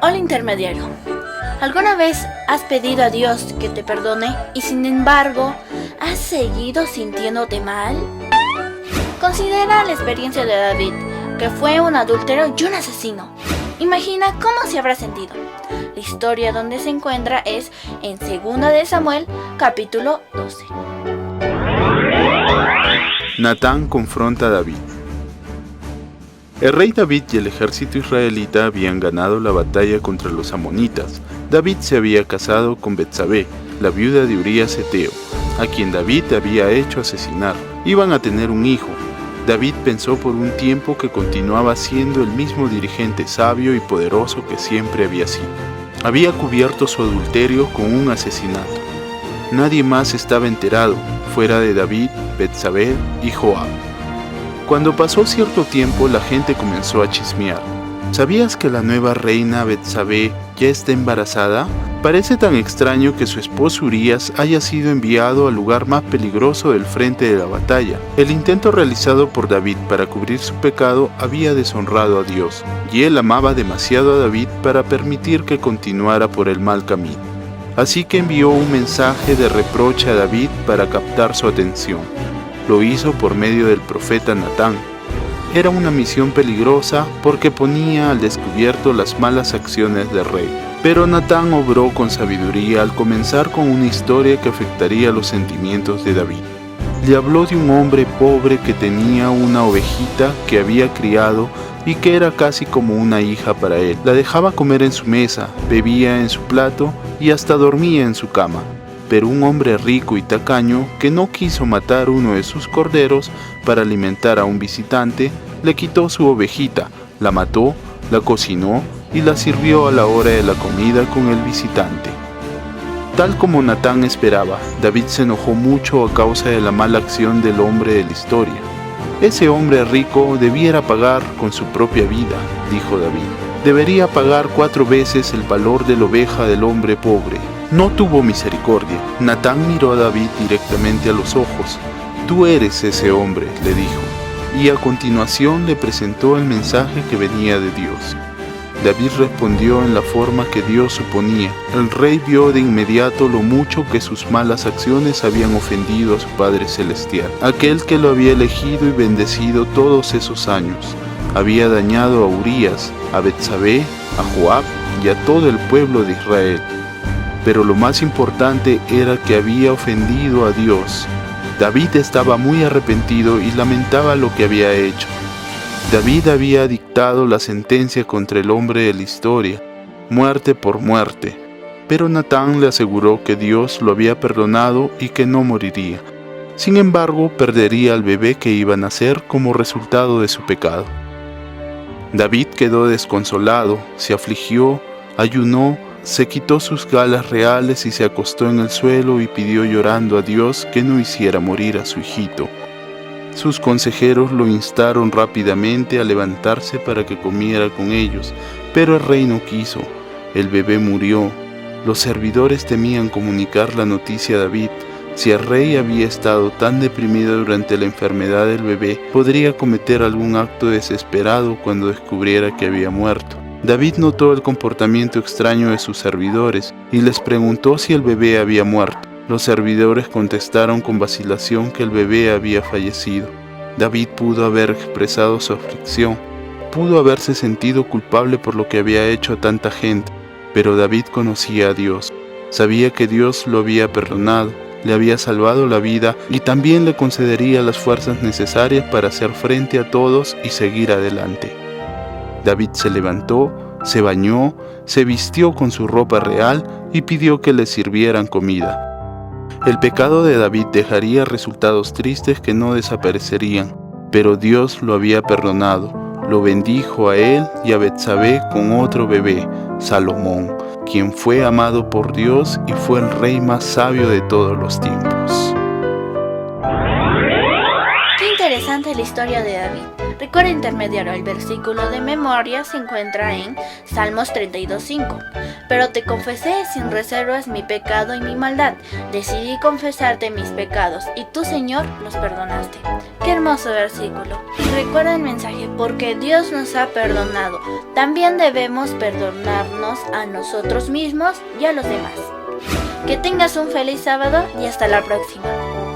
Hola intermediario. ¿Alguna vez has pedido a Dios que te perdone y sin embargo has seguido sintiéndote mal? Considera la experiencia de David, que fue un adúltero y un asesino. Imagina cómo se habrá sentido. La historia donde se encuentra es en 2 de Samuel, capítulo 12. Natán confronta a David. El rey David y el ejército israelita habían ganado la batalla contra los amonitas. David se había casado con Betsabé, la viuda de Urías Eteo, a quien David había hecho asesinar. Iban a tener un hijo. David pensó por un tiempo que continuaba siendo el mismo dirigente sabio y poderoso que siempre había sido. Había cubierto su adulterio con un asesinato. Nadie más estaba enterado, fuera de David, Betsabé y Joab. Cuando pasó cierto tiempo, la gente comenzó a chismear. ¿Sabías que la nueva reina Betsabé ya está embarazada? Parece tan extraño que su esposo Urías haya sido enviado al lugar más peligroso del frente de la batalla. El intento realizado por David para cubrir su pecado había deshonrado a Dios, y él amaba demasiado a David para permitir que continuara por el mal camino. Así que envió un mensaje de reproche a David para captar su atención. Lo hizo por medio del profeta Natán. Era una misión peligrosa porque ponía al descubierto las malas acciones del rey. Pero Natán obró con sabiduría al comenzar con una historia que afectaría los sentimientos de David. Le habló de un hombre pobre que tenía una ovejita que había criado y que era casi como una hija para él. La dejaba comer en su mesa, bebía en su plato y hasta dormía en su cama. Pero un hombre rico y tacaño que no quiso matar uno de sus corderos para alimentar a un visitante, le quitó su ovejita, la mató, la cocinó y la sirvió a la hora de la comida con el visitante. Tal como Natán esperaba, David se enojó mucho a causa de la mala acción del hombre de la historia. Ese hombre rico debiera pagar con su propia vida, dijo David. Debería pagar 4 veces el valor de la oveja del hombre pobre. No tuvo misericordia. Natán miró a David directamente a los ojos. Tú eres ese hombre, le dijo, y a continuación le presentó el mensaje que venía de Dios. David respondió en la forma que Dios suponía. El rey vio de inmediato lo mucho que sus malas acciones habían ofendido a su Padre Celestial, aquel que lo había elegido y bendecido todos esos años. Había dañado a Urías, a Betsabé, a Joab y a todo el pueblo de Israel. Pero lo más importante era que había ofendido a Dios. David estaba muy arrepentido y lamentaba lo que había hecho. David había dictado la sentencia contra el hombre de la historia, muerte por muerte. Pero Natán le aseguró que Dios lo había perdonado y que no moriría. Sin embargo, perdería al bebé que iba a nacer como resultado de su pecado. David quedó desconsolado, se afligió, ayunó, se quitó sus galas reales y se acostó en el suelo y pidió llorando a Dios que no hiciera morir a su hijito. Sus consejeros lo instaron rápidamente a levantarse para que comiera con ellos, pero el rey no quiso. El bebé murió. Los servidores temían comunicar la noticia a David. Si el rey había estado tan deprimido durante la enfermedad del bebé, podría cometer algún acto desesperado cuando descubriera que había muerto. David notó el comportamiento extraño de sus servidores y les preguntó si el bebé había muerto. Los servidores contestaron con vacilación que el bebé había fallecido. David pudo haber expresado su aflicción, pudo haberse sentido culpable por lo que había hecho a tanta gente, pero David conocía a Dios. Sabía que Dios lo había perdonado, le había salvado la vida y también le concedería las fuerzas necesarias para hacer frente a todos y seguir adelante. David se levantó, se bañó, se vistió con su ropa real y pidió que le sirvieran comida. El pecado de David dejaría resultados tristes que no desaparecerían, pero Dios lo había perdonado, lo bendijo a él y a Betsabé con otro bebé, Salomón, quien fue amado por Dios y fue el rey más sabio de todos los tiempos. Qué interesante la historia de David. Recuerda intermediario, el versículo de memoria se encuentra en Salmos 32:5. Pero te confesé sin reservas mi pecado y mi maldad. Decidí confesarte mis pecados y tú, Señor, los perdonaste. Qué hermoso versículo. Y recuerda el mensaje: porque Dios nos ha perdonado, también debemos perdonarnos a nosotros mismos y a los demás. Que tengas un feliz sábado y hasta la próxima.